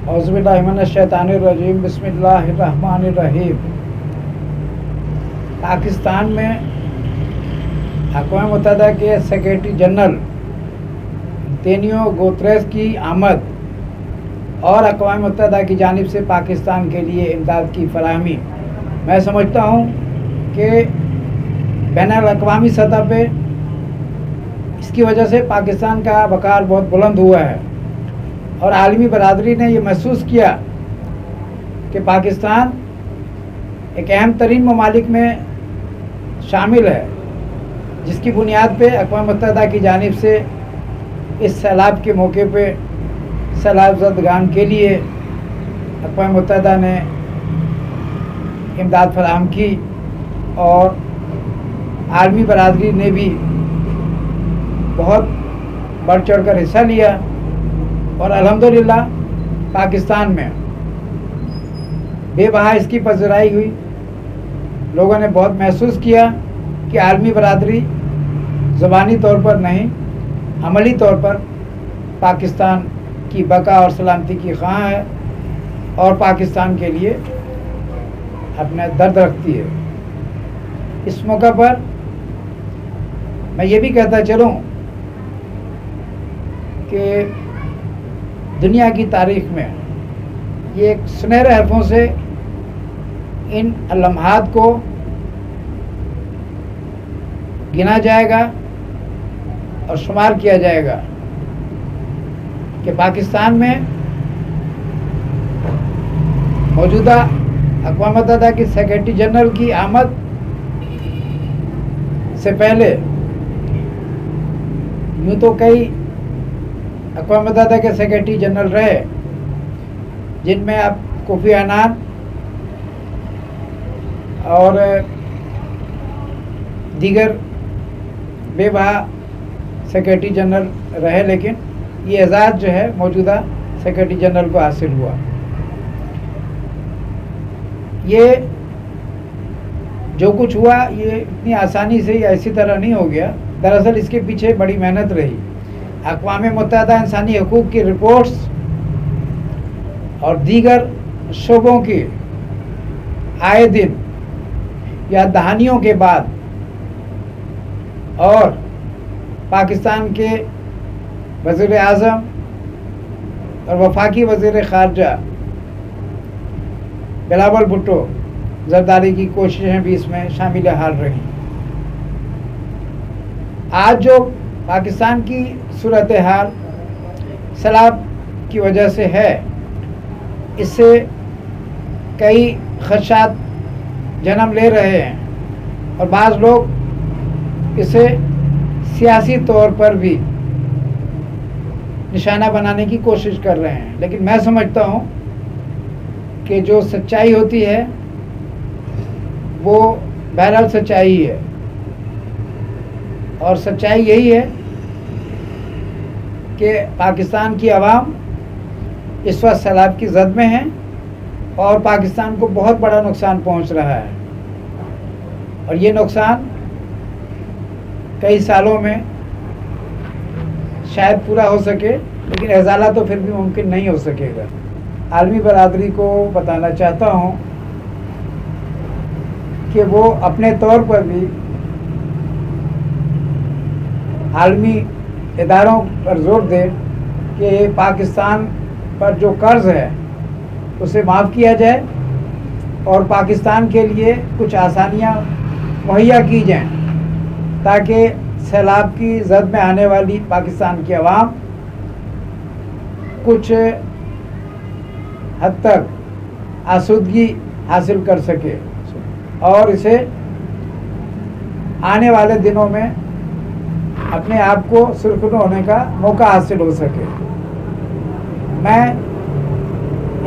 औज़ुबिल्लाहिमिनश्शैतानिर्रजीम बिस्मिल्लाहिर्रहमानिर्रहीम। पाकिस्तान में अक़वाम मुत्तहिदा के सेक्रेटरी जनरल एंटोनियो गुतेरेस की आमद और अक़वाम मुत्तहिदा की जानिब से पाकिस्तान के लिए इमदाद की फराहमी, मैं समझता हूँ कि बैनुल-अक़वामी सतह पे इसकी वजह से पाकिस्तान का वक़ार बहुत बुलंद हुआ है और आलमी बरादरी ने ये महसूस किया कि पाकिस्तान एक अहम तरीन ममालिक में शामिल है, जिसकी बुनियाद पे अक़वाम मुत्तहिदा की जानिब से इस सैलाब के मौके पे सैलाब ज़दगान के लिए अक़वाम मुत्तहिदा ने इमदाद फराहम की और आलमी बरादरी ने भी बहुत बढ़ चढ़ कर हिस्सा लिया और अल्हम्दुलिल्लाह पाकिस्तान में बेबहा इसकी पज़राई हुई। लोगों ने बहुत महसूस किया कि आलमी बरादरी ज़बानी तौर पर नहीं, अमली तौर पर पाकिस्तान की बका और सलामती की ख़्वाह है और पाकिस्तान के लिए अपना दर्द रखती है। इस मौका पर मैं ये भी कहता चलूँ कि दुनिया की तारीख़ में ये एक सुनहरे हरफों से इन लम्हात को गिना जाएगा और शुमार किया जाएगा कि पाकिस्तान में मौजूदा अक़वाम मुत्तहिदा की सेक्रेटरी जनरल की आमद से पहले यूँ तो कई अक़वाम मुत्तहिदा के सेक्रेटरी जनरल रहे, जिनमें अब कोफ़ी अन्नान और दीगर बेबहा सेक्रेटरी जनरल रहे, लेकिन ये एजाज़ जो है मौजूदा सेक्रेटरी जनरल को हासिल हुआ। ये जो कुछ हुआ ये इतनी आसानी से या इसी तरह नहीं हो गया। दरअसल इसके पीछे बड़ी मेहनत रही। अक़वाम मुत्तहिदा इंसानी हकूक़ की रिपोर्ट्स और दीगर शोबों की आए दिन या दहानियों के बाद और पाकिस्तान के वज़ीर आज़म और वफाकी वज़ीर ख़ारजा बिलावल भुट्टो ज़रदारी की कोशिशें भी इसमें शामिल हाल रहीं। आज जो पाकिस्तान की सूरत हाल सैलाब की वजह से है, इससे कई ख़दशात जन्म ले रहे हैं और बाज़ लोग इसे सियासी तौर पर भी निशाना बनाने की कोशिश कर रहे हैं। लेकिन मैं समझता हूँ कि जो सच्चाई होती है वो बहरहाल सच्चाई है और सच्चाई यही है कि पाकिस्तान की आवाम इस वक्त सैलाब की जद में है और पाकिस्तान को बहुत बड़ा नुकसान पहुंच रहा है और ये नुकसान कई सालों में शायद पूरा हो सके, लेकिन इज़ाला तो फिर भी मुमकिन नहीं हो सकेगा। आलमी बरादरी को बताना चाहता हूँ कि वो अपने तौर पर भी आलमी इदारों पर जोर दे कि पाकिस्तान पर जो कर्ज़ है उसे माफ़ किया जाए और पाकिस्तान के लिए कुछ आसानियाँ मुहैया की जाएं ताकि सैलाब की जद में आने वाली पाकिस्तान की आवाम कुछ हद तक आसूदगी हासिल कर सके और इसे आने वाले दिनों में अपने आप को सुरखरू होने का मौका हासिल हो सके। मैं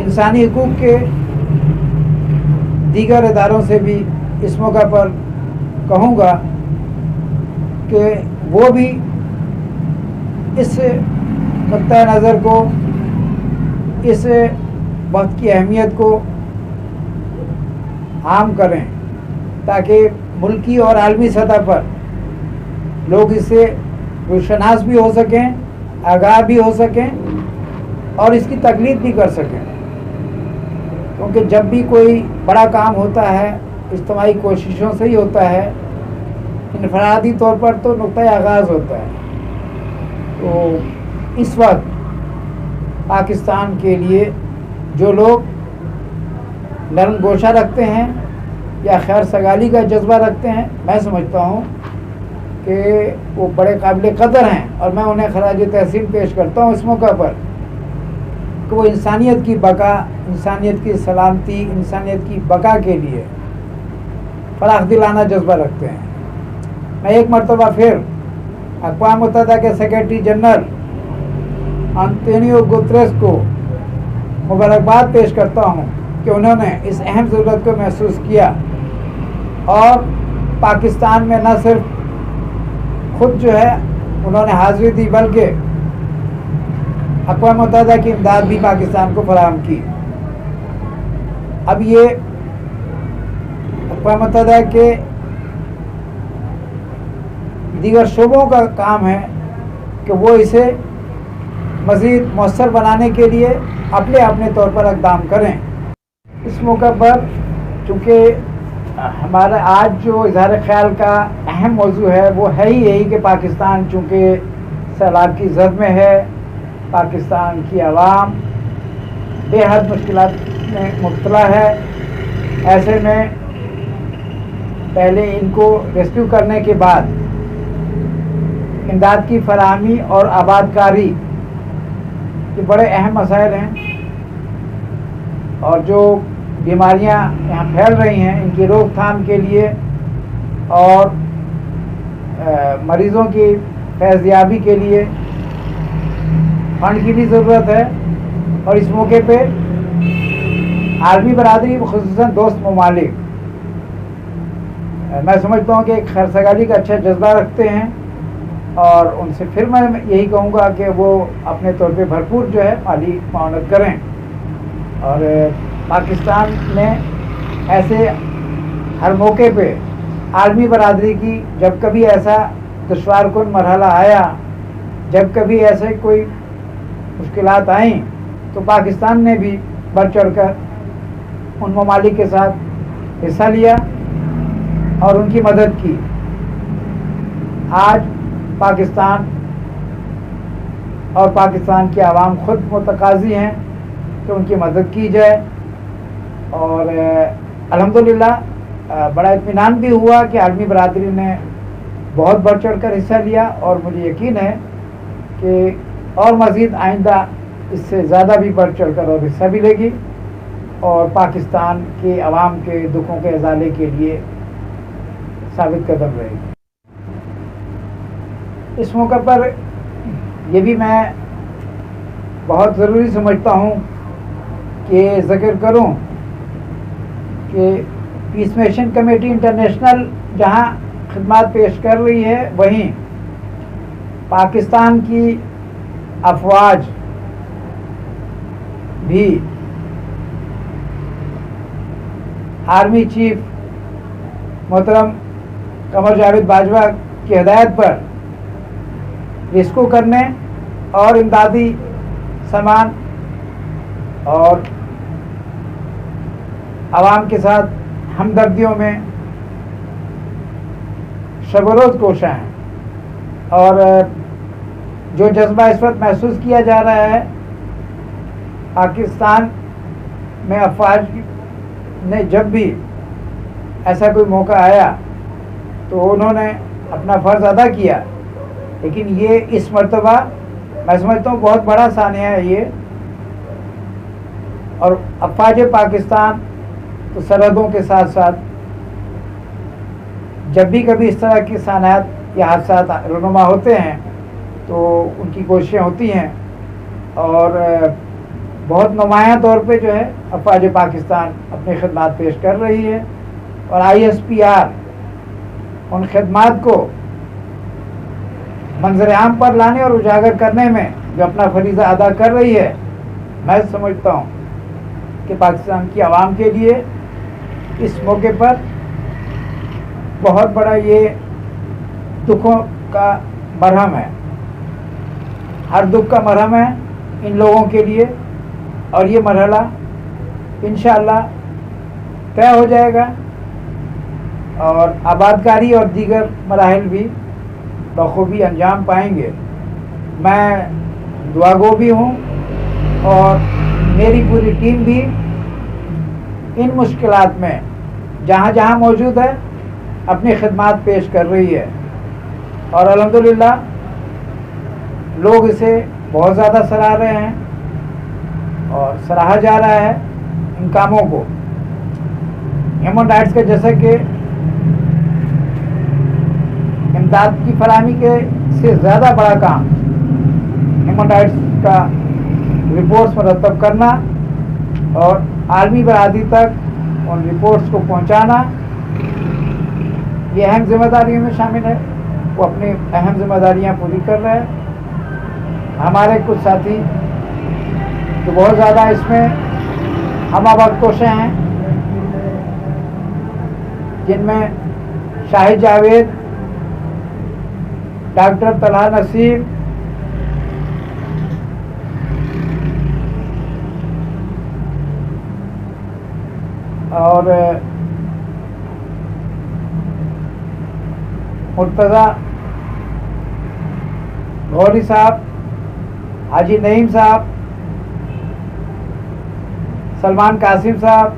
इंसानी हकूक़ के दीगर इदारों से भी इस मौका पर कहूँगा कि वो भी इस नुक्ता नज़र को, इस वक्त की अहमियत को आम करें ताकि मुल्की और आलमी सतह पर लोग इससे रुशनास भी हो सकें, आगाह भी हो सकें और इसकी तकलीफ भी कर सकें, क्योंकि जब भी कोई बड़ा काम होता है इज्तिमाई कोशिशों से ही होता है, इनफरादी तौर पर तो नुक्ता आगाज़ होता है। तो इस वक्त पाकिस्तान के लिए जो लोग नरम गोशा रखते हैं या खैर सगाली का जज्बा रखते हैं, मैं समझता हूँ कि वो बड़े काबिल कदर हैं और मैं उन्हें खराज तहसीन पेश करता हूँ इस मौका पर कि वो इंसानियत की बका, इंसानियत की सलामती, इंसानियत की बका के लिए फराख दिलाना जज्बा रखते हैं। मैं एक मरतबा फिर अक़वाम मुत्तहिदा के सेक्रेटरी जनरल अंतोनियो गुतरेस को मुबारकबाद पेश करता हूँ कि उन्होंने इस अहम ज़रूरत को महसूस किया और पाकिस्तान में न सिर्फ खुद जो है उन्होंने हाज़िरी दी, बल्कि अक़वाम मुत्तहिदा की इमदाद भी पाकिस्तान को फराहम की। अब ये अक़वाम मुत्तहिदा के दीगर शोबों का काम है कि वो इसे मज़ीद मौसर बनाने के लिए अपने अपने तौर पर इक़दाम करें। इस मौका पर चूँकि हमारा आज जो इज़हार ख्याल का अहम मौजू है वो है ही यही कि पाकिस्तान चूँकि सैलाब की ज़द में है, पाकिस्तान की आवाम बेहद मुश्किलात में मुब्तला है। ऐसे में पहले इनको रेस्क्यू करने के बाद इमदाद की फराहमी और आबादकारी ये बड़े अहम मसाइल हैं, और जो बीमारियां यहाँ फैल रही हैं इनकी रोकथाम के लिए और मरीज़ों की फैज़याबी के लिए फंड की भी ज़रूरत है। और इस मौके पे आलमी बरादरी ख़ुसूसन दोस्त ममालिक मैं समझता हूँ कि एक खैरसगाली का अच्छा जज्बा रखते हैं, और उनसे फिर मैं यही कहूँगा कि वो अपने तौर पे भरपूर जो है माली मावनत करें। और पाकिस्तान में ऐसे हर मौके पे आलमी बरादरी की जब कभी ऐसा दुश्वार कुन मरहला आया, जब कभी ऐसे कोई मुश्किलात आई, तो पाकिस्तान ने भी बढ़ चढ़ कर उन ममालिक के साथ हिस्सा लिया और उनकी मदद की। आज पाकिस्तान और पाकिस्तान की आवाम खुद मुतकाज़ी हैं कि उनकी मदद की जाए, और अल्हम्दुलिल्लाह बड़ा इत्मीनान भी हुआ कि आलमी बरादरी ने बहुत बढ़ चढ़ कर हिस्सा लिया, और मुझे यकीन है कि और मज़ीद आइंदा इससे ज़्यादा भी बढ़ चढ़ कर और हिस्सा भी लेगी और पाकिस्तान के अवाम के दुखों के इज़ाले के लिए साबित कदम रहेगी। इस मौके पर ये भी मैं बहुत ज़रूरी समझता हूँ कि ज़िक्र करूँ कि पीस मिशन कमेटी इंटरनेशनल जहाँ खिदमत पेश कर रही है, वहीं पाकिस्तान की अफवाज भी आर्मी चीफ मोहतरम कमर जावेद बाजवा की हिदायत पर रेस्क्यू करने और इमदादी सामान और आवाम के साथ हमदर्दियों में शब-ओ-रोज़ कोशा हैं। और जो जज्बा इस वक्त महसूस किया जा रहा है, पाकिस्तान में अफवाज ने जब भी ऐसा कोई मौका आया तो उन्होंने अपना फ़र्ज़ अदा किया, लेकिन ये इस मर्तबा मैं समझता हूँ बहुत बड़ा सानिया है ये। और अफवाज पाकिस्तान तो सरहदों के साथ साथ जब भी कभी इस तरह की सानात या हादसा रुनुमा होते हैं तो उनकी कोशिशें होती हैं, और बहुत नुमायां तौर पे जो है अफवाज पाकिस्तान अपनी खिदमत पेश कर रही है। और ISPR उन खिदमत को मंजर आम पर लाने और उजागर करने में जो अपना फरीज़ा अदा कर रही है, मैं समझता हूँ कि पाकिस्तान की आवाम के लिए इस मौके पर बहुत बड़ा ये दुखों का मरहम है, हर दुख का मरहम है। इन लोगों के लिए, और ये मरहला इंशाअल्लाह तय हो जाएगा और आबादकारी और दीगर मराहिल भी बखूबी अंजाम पाएंगे। मैं दुआगो भी हूँ और मेरी पूरी टीम भी इन मुश्किलात में जहाँ जहाँ मौजूद है अपनी खिदमत पेश कर रही है और अल्हम्दुलिल्लाह लोग इसे बहुत ज़्यादा सराह रहे हैं और सराहा जा रहा है इन कामों को। ह्यूमन राइट्स के जैसे कि इमदाद की फराहमी के से ज़्यादा बड़ा काम ह्यूमन राइट्स का रिपोर्ट्स मरतब करना और आलमी बरादरी तक उन रिपोर्ट्स को पहुंचाना, ये अहम जिम्मेदारियों में शामिल है। वो अपनी अहम जिम्मेदारियां पूरी कर रहे हैं। हमारे कुछ साथी तो बहुत ज़्यादा इसमें हमवक्त कोशे हैं, जिनमें शाहिद जावेद, डॉक्टर तलहा नसीम, और मुर्तज़ा गौरी साहब, हाजी नईम साहब, सलमान कासिम साहब,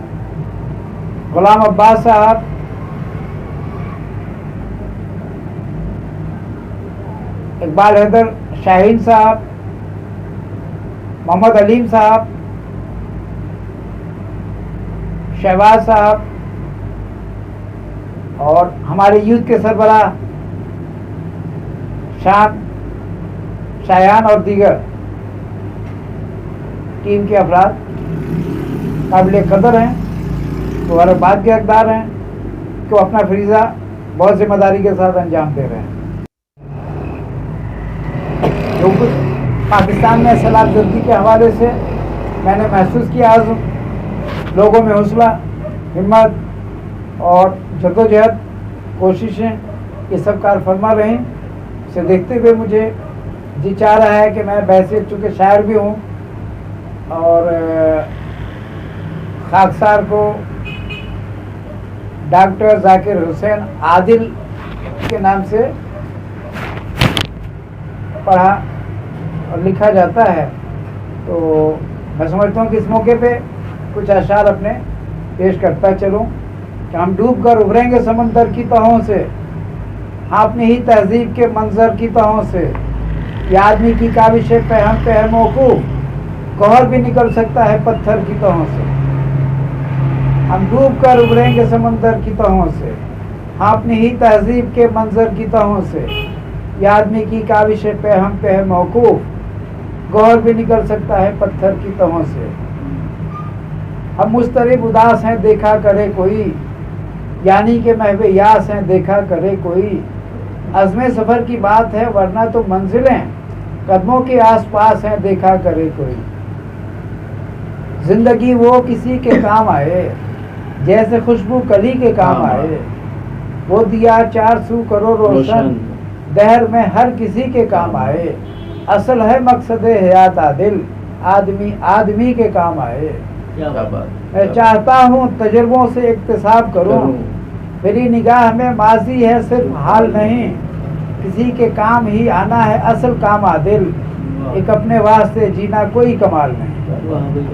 गुलाम अब्बास साहब, इकबाल हैदर शाहीन साहब, मोहम्मद अलीम साहब, शहबाज साहब और हमारे यूथ के सरबराह शायान और दीगर टीम के अफराद काबिल कदर हैं, मुबारकबाद के हकदार हैं कि वो अपना फरीज़ा बहुत जिम्मेदारी के साथ अंजाम दे रहे हैं। जो कुछ पाकिस्तान में सलामती के हवाले से मैंने महसूस किया, आज लोगों में हौसला, हिम्मत और जद्दोजहद, कोशिशें ये सब कार फरमा रही, इसे देखते हुए मुझे जी चाह रहा है कि मैं वैसे चूँकि शायर भी हूँ और खाकसार को डॉक्टर जाकिर हुसैन आदिल के नाम से पढ़ा और लिखा जाता है, तो मैं समझता हूँ कि इस मौके पे कुछ अशार अपने पेश करता चलूँ कि हम डूब कर उभरेंगे समंदर की तहों से, हाँ अपनी ही तहजीब के मंजर की तहों से, ये आदमी की काबिश पे है मौकूफ, गौहर भी निकल सकता है पत्थर की तहों से। हम डूब कर उभरेंगे समंदर की तहों से, हाँ अपनी ही तहजीब के मंजर की तहों से, ये आदमी की काबिश पे है मौकूफ, गौहर भी निकल सकता है पत्थर की तहों से। हम मुस्तरिब उदास हैं देखा करे कोई, यानी कि महवे यास हैं देखा करे कोई, अज़्मे सफ़र की बात है वरना तो मंजिलें कदमों के आसपास हैं देखा करे कोई। जिंदगी वो किसी के काम आए जैसे खुशबू कली के काम आए, वो दिया 400 करोड़ रोशन दहर में हर किसी के काम आए, असल है मकसद हयात आदिल आदमी आदमी के काम आए। मैं चाहता हूँ तजुर्बों से इक्तिसाब करूँ, मेरी निगाह में माजी है सिर्फ हाल नहीं, किसी के काम ही आना है असल काम आदिल, एक अपने वास्ते जीना कोई कमाल नहीं।